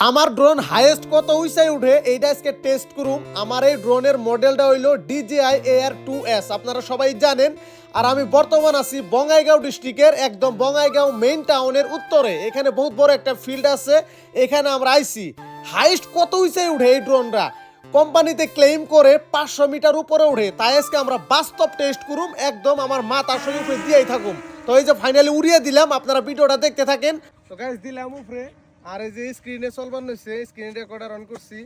আমার drone highest কত উঁচাই উঠে এইটা আজকে টেস্ট করুম। আমার এই ড্রোনের মডেলটা হইলো DJI AR2S, আপনারা সবাই জানেন। আর আমি বর্তমান আছি বঙ্গাইগাঁও ডিস্ট্রিক্টের একদম বঙ্গাইগাঁও মেইন টাউনের উত্তরে। এখানে বহুত বড় একটা ফিল্ড আছে, এখানে আমরা আইছি। হাইয়েস্ট কত উঁচাই উঠে এই ড্রোনটা কোম্পানিতে ক্লেম করে 500 মিটার উপরে উঠে। তাই আজকে আমরা বাস্তব টেস্ট করুম, একদম আমার মাথার সঙ্গে উপরে দিয়েই থাকুম। তো এই যে ফাইনালি উড়িয়ে দিলাম, আপনারা ভিডিওটা দেখতে থাকেন। তো গাইস দিলাম উপরে, আর এই যে স্ক্রিনে চলবার নইছে, স্ক্রিন রেকর্ডার অন করছি।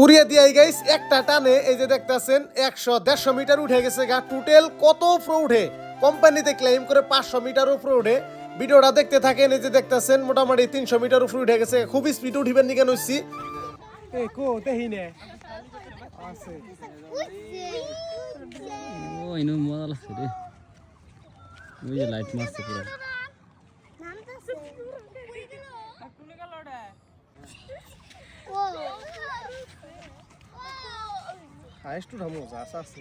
উড়িয়ে দিয়ে গাইস একটা টানে এই যে দেখতেছেন 100-150 মিটার উঠে গেছে গা। টোটাল কত উপরে উঠে কোম্পানিতে ক্লেম করে 500 মিটার উপরে উঠে। ভিডিওটা দেখতে থাকেন। এই যে দেখতেছেন মোটামুটি 300 মিটার উপরে উঠে গেছে। খুব স্পিড উঠিবেন নি কেন হইছি এই কো দেহিনে আছে। ও ইনো মজা লাগছে রে, ওই যে লাইট মারছে পুরো। হাইস্ট উঠা মজা আছে,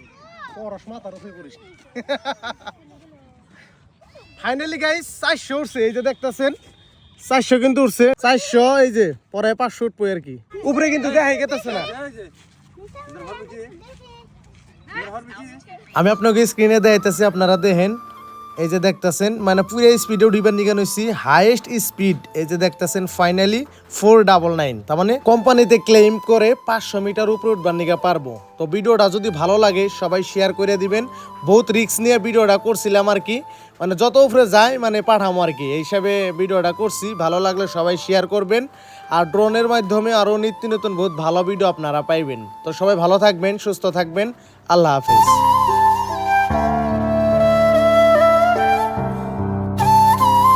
পরশ মাথার উপরে করিস। ফাইনালি গাইস 400 উঠছে, এই যে দেখতেছেন 400 কিন্তু উঠছে। 400 এই যে পরে 500 উঠবো আর কি। উপরে কিন্তু দেখাই গেতেছে না। আমি আপনাকে স্ক্রিনে দেখাইতেছি, আপনারা দেখেন। এই যে দেখতেছেন মানে পুরো স্পিডে উঠিবার নিগান হইছি, হাইয়েস্ট স্পিড এই যে দেখতেছেন ফাইনালি 499। তার মানে কোম্পানিতে ক্লেম করে 500 মিটার উপরে উঠবার নিগা পারবো। তো ভিডিওটা যদি ভালো লাগে সবাই শেয়ার করে দিবেন। বহুত রিস্ক নিয়ে ভিডিওটা করছিলাম আর কি, মানে যত উপরে যায় মানে পাঠামো আর কি, এই হিসাবে ভিডিওটা করছি। ভালো লাগলে সবাই শেয়ার করবেন। আর ড্রোনের মাধ্যমে আরও নিত্য নতুন বহুত ভালো ভিডিও আপনারা পাইবেন। তো সবাই ভালো থাকবেন, সুস্থ থাকবেন। আল্লাহ হাফিজ।